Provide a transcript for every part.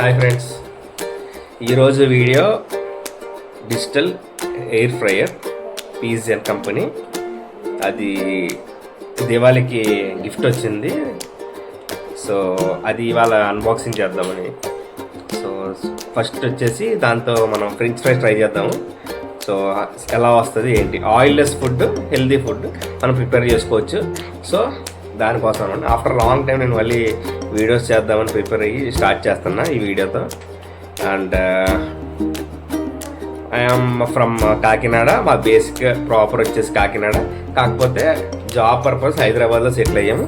Hi friends, ఈరోజు video digital air fryer pigeon company. అది దివాళీకి gift వచ్చింది. సో అది ఇవాళ అన్బాక్సింగ్ చేద్దామని. సో ఫస్ట్ వచ్చేసి దాంతో మనం ఫ్రెంచ్ ఫ్రైస్ ట్రై చేద్దాము. సో ఎలా వస్తుంది ఏంటి, ఆయిల్లెస్ ఫుడ్, హెల్దీ ఫుడ్ మనం ప్రిపేర్ చేసుకోవచ్చు. సో దానికోసం అనమాట ఆఫ్టర్ లాంగ్ టైం నేను మళ్ళీ వీడియోస్ చేద్దామని ప్రిపేర్ అయ్యి స్టార్ట్ చేస్తున్నా ఈ వీడియోతో. And I'm from Kakinada. మా బేసిక్ ప్రాపర్ వచ్చేసి కాకినాడ, కాకపోతే జాబ్ పర్పస్ హైదరాబాద్లో సెటిల్ అయ్యాము.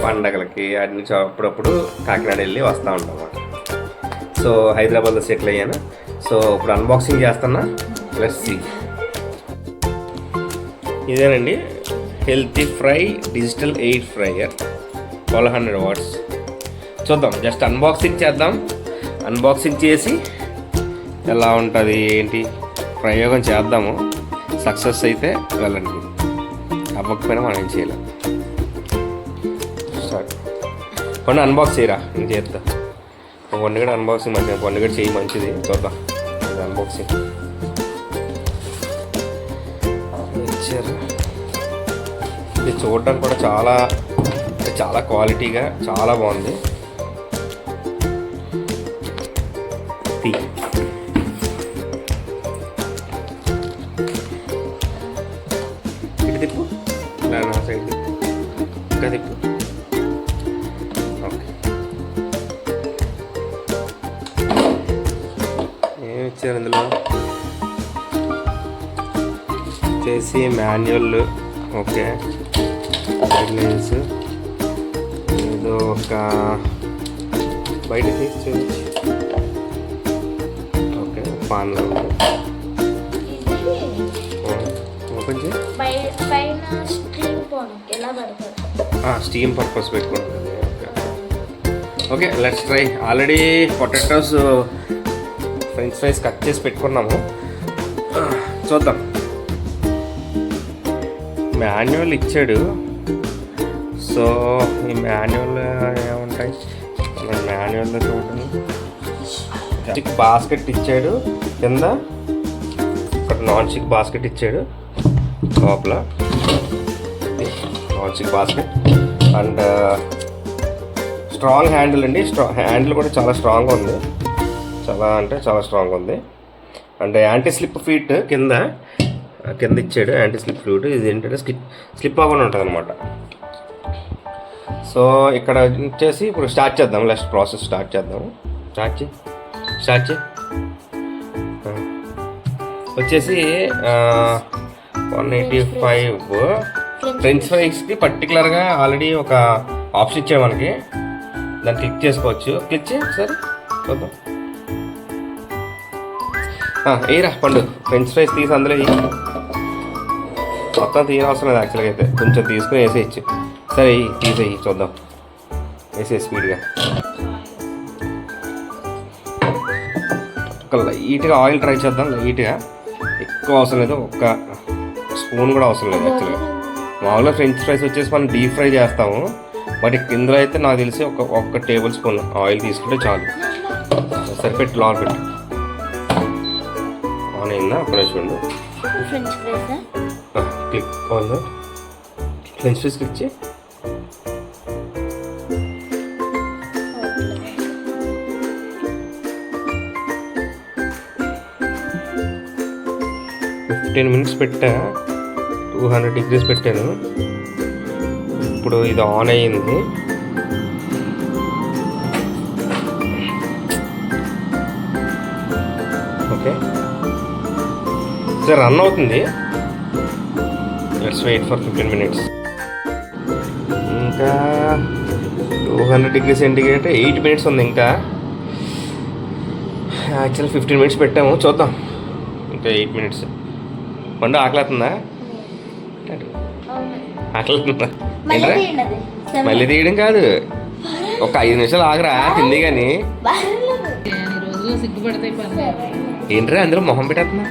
పండగలకి అన్ని అప్పుడప్పుడు కాకినాడ వెళ్ళి వస్తూ ఉంటాం అన్నమాట. సో హైదరాబాద్లో సెటిల్ అయ్యాను. సో ఇప్పుడు అన్బాక్సింగ్ చేస్తున్నా. Let's see. ఇదేనండి healthy fry digital air fryer 1200 watts. చూద్దాం, జస్ట్ అన్బాక్సింగ్ చేద్దాం. అన్బాక్సింగ్ చేసి ఎలా ఉంటుంది ఏంటి ప్రయోగం చేద్దాము. సక్సెస్ అయితే వెళ్ళండి, అవ్వకపోయినా మనం ఏం చేయలేం. స్టార్ట్. కొన్ని అన్బాక్స్ చేయరా, నేను చేద్దా. కొన్ని కూడా అన్బాక్సింగ్ మంచిగా, కొన్ని కూడా చేయి మంచిది. చూద్దాం ఇది అన్బాక్సింగ్. ఇచ్చారు. ఇది చూడడానికి కూడా చాలా క్వాలిటీగా చాలా బాగుంది. ఇటు తిప్పు, నా సైడ్ తిప్పు, ఇంకా తిప్పు. ఓకే, ఏమి ఇచ్చారు ఇందులో చేసి మాన్యువల్. ఓకే, గైడ్లైన్స్ ఏదో ఒక బయట తీసి చూపించి. ఓకే, పాన్లో ఓపెన్ చేయి. స్టీమ్ పర్పస్ పెట్టుకుంటుంది. Okay okay, let's try. Already potatoes French fries cut చేసి పెట్టుకున్నాము. చూద్దాం. మాన్యువల్ ఇచ్చాడు. సో ఈ మాన్యువల్ ఏముంటాయి, మాన్యువల్లో చూడండి. స్టిక్ బాస్కెట్ ఇచ్చాడు కింద, ఇక్కడ నాన్ స్టిక్ బాస్కెట్ ఇచ్చాడు లోపల. Non stick basket and strong handle అండి. హ్యాండిల్ కూడా చాలా స్ట్రాంగ్గా ఉంది, చాలా స్ట్రాంగ్ ఉంది. అండ్ యాంటీ స్లిప్ ఫీట్ కింద ఇచ్చాడు. Anti slip fluid. ఇది ఏంటంటే స్లిప్ అవ్వకుండా ఉంటుంది అనమాట. సో ఇక్కడ వచ్చేసి ఇప్పుడు స్టార్ట్ చేద్దాం. నెక్స్ట్ ప్రాసెస్ స్టార్ట్ చేద్దాము. స్టార్ట్ చేయి. వచ్చేసి 185 ఫ్రెంచ్ ఫ్రైస్కి పర్టికులర్గా ఆల్రెడీ ఒక ఆప్షన్ ఇచ్చాడు మనకి. దాన్ని క్లిక్ చేసుకోవచ్చు. క్లిక్ చేయి ఒకసారి చూద్దాం. ఏరా పండు, ఫ్రెంచ్ ఫ్రైస్ తీసి అందులో మొత్తం తీయనవసరం లేదు యాక్చువల్గా. అయితే కొంచెం తీసుకుని వేసేయచ్చు. సరే తీసేయి చూద్దాం. వేసే స్పీడ్గా. ఒక లైట్గా ఆయిల్ ట్రై చేద్దాం. లైట్గా, ఎక్కువ అవసరం లేదు. ఒక్క స్పూన్ కూడా అవసరం లేదు యాక్చువల్గా. మామూలుగా ఫ్రెంచ్ ఫ్రైస్ వచ్చేసి మనం డీప్ ఫ్రై చేస్తాము. బట్ ఇందులో అయితే నాకు తెలిసి ఒక్క టేబుల్ స్పూన్ ఆయిల్ తీసుకుంటే చాలు. సరిపెట్టి లాన్ పెట్టు. ఆన్ అయిందా? ఒక నిమిషం ఉండు. Click on French fries click చేయి. 15 minutes పెట్టా. 200 degrees పెట్టాను. ఇప్పుడు ఇది ఆన్ అయ్యింది. ఓకే, సరే రన్ అవుతుంది. Let's wait for 15 minutes. ఇంకా 200 degrees సెంటిగ్రేడ్ 8 minutes ఉంది. ఇంకా యాక్చువల్ 15 minutes పెట్టాము. చూద్దాం. ఇంకా 8 minutes. పండు ఆకలిస్తుందా? ఆకలిస్తుందా? మళ్ళీ తీయడం కాదు, ఒక 5 నిమిషాలు ఆగరా తింది. కానీ ఏంట్రా అందులో మొహం పెట్టేస్తున్నా?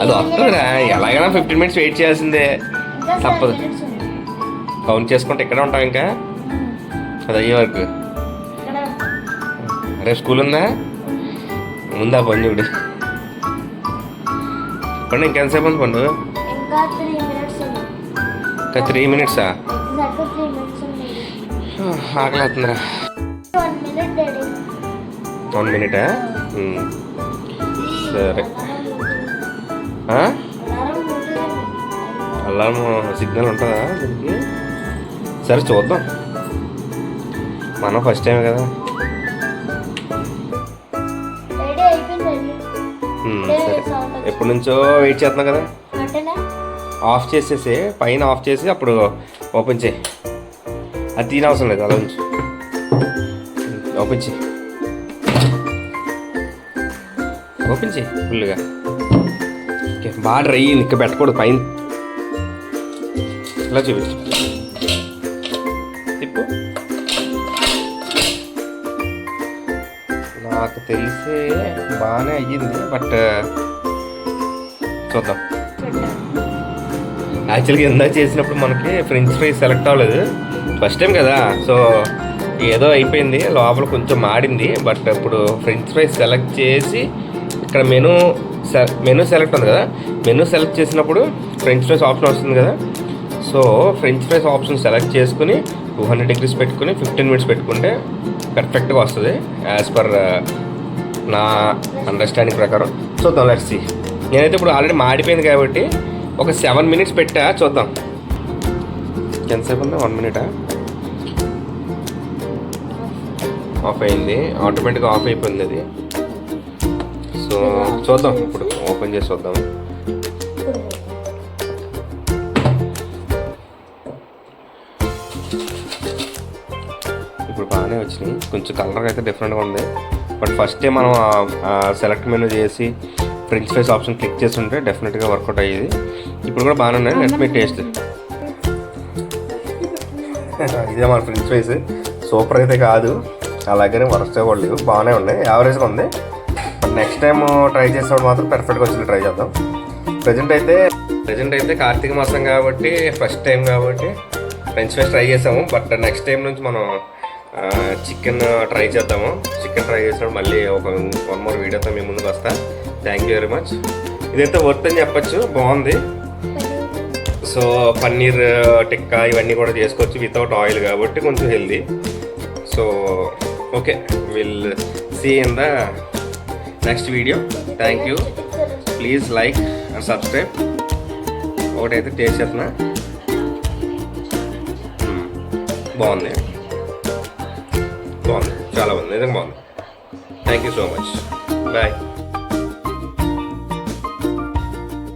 అది వస్తుందిరా, ఎలాగైనా 15 minutes వెయిట్ చేయాల్సిందే, తప్పదు. కౌంట్ చేసుకుంటే ఇక్కడే ఉంటాం ఇంకా అది అయ్యే వరకు. రేపు స్కూల్ ఉందా? ఉందా పని చూడు. పండు ఇంకెంతసేపు ఉంది పండు? ఇంకా 3 minutes ఉంది. ఇంకా 3 minutes-ఆ? ఎగ్జాక్ట్గా 3 minutes ఉంది. ఆకలి అవుతుందిరా. 1 minute డాడీ. 1 minute-ఆ? సరే. అలారం సిగ్నల్ ఉంటుందా దీనికి? సరే చూద్దాం, మనం ఫస్ట్ టైం కదా. డాడీ అయిపోయింది. సరే, ఎప్పటి నుంచో వెయిట్ చేస్తున్నాం కదా. ఆఫ్ చేసేసి పైన ఆఫ్ చేసి అప్పుడు ఓపెన్ చేయి. అది తీనవసరం లేదు, అలా ఉంచు. ఓపెన్ చేయి, ఓపెన్ చేయి ఫుల్గా. ఓకే, బాగా డ్రై అయ్యింది, ఇంకా పెట్టకూడదు పైన. ఇలా చూపించు, తిప్పు. నాకు తెలిసే బాగానే అయ్యింది, బట్ చూద్దాం. యాక్చువల్గా ఇందాక చేసినప్పుడు మనకి ఫ్రెంచ్ ఫ్రైస్ సెలెక్ట్ అవ్వలేదు, ఫస్ట్ టైం కదా. సో ఏదో అయిపోయింది, లోపల కొంచెం మాడింది. బట్ ఇప్పుడు ఫ్రెంచ్ ఫ్రైస్ సెలెక్ట్ చేసి ఇక్కడ మెనూ సెలెక్ట్ ఉంది కదా, మెనూ సెలెక్ట్ చేసినప్పుడు ఫ్రెంచ్ ఫ్రైస్ ఆప్షన్ వస్తుంది కదా. So French fries option select చేసుకుని 200 degrees పెట్టుకుని 15 minutes పెట్టుకుంటే పర్ఫెక్ట్గా వస్తుంది యాజ్ పర్ నా అండర్స్టాండింగ్ ప్రకారం. చూద్దాం, లెట్స్ సీ. నేనైతే ఇప్పుడు ఆల్రెడీ మాడిపోయింది కాబట్టి ఒక 7 minutes పెట్టా, చూద్దాం ఎంతసేపు ఉంది. 1 minute ఆఫ్ అయింది, ఆటోమేటిక్గా ఆఫ్ అయిపోయింది అది. సో చూద్దాం, ఇప్పుడు ఓపెన్ చేసి చూద్దాం. ఇప్పుడు బాగానే వచ్చినాయి, కొంచెం కలర్ అయితే డిఫరెంట్గా ఉంది. బట్ ఫస్ట్ టైం మనం సెలెక్ట్ మెనూ చేసి ఫ్రెంచ్ ఫ్రైస్ ఆప్షన్ క్లిక్ చేసి ఉంటే డెఫినెట్గా వర్కౌట్ అయ్యేది. ఇప్పుడు కూడా బాగానే ఉన్నాయి. Let me taste. ఇదే మన ఫ్రెంచ్ ఫ్రైస్. సూపర్ అయితే కాదు, అలాగే వరస్ట్ కూడా లేవు, బాగానే ఉన్నాయి, యావరేజ్గా ఉంది. బట్ నెక్స్ట్ టైం ట్రై చేసినప్పుడు మాత్రం పర్ఫెక్ట్గా వచ్చింది, ట్రై చేద్దాం. ప్రజెంట్ అయితే కార్తీక మాసం కాబట్టి ఫస్ట్ టైం కాబట్టి ఫ్రెంచ్ ఫ్రైస్ ట్రై చేసాము. బట్ నెక్స్ట్ టైం నుంచి మనం చికెన్ ట్రై చేద్దాము. చికెన్ ట్రై చేసినప్పుడు మళ్ళీ ఒక 1 more వీడియోతో మీ ముందుకు వస్తా. Thank you very much. ఇదైతే వర్త్ అని చెప్పచ్చు, బాగుంది. సో పన్నీర్ టిక్కా ఇవన్నీ కూడా చేసుకోవచ్చు వితౌట్ ఆయిల్ కాబట్టి కొంచెం healthy. So okay, will see in the next video. Thank you. Please like and subscribe. ఒకటైతే టేస్ట్ చేస్తున్నా, బాగుంది, చాలా బాగుంది, నిజంగా బాగుంది. Thank you so much. Bye.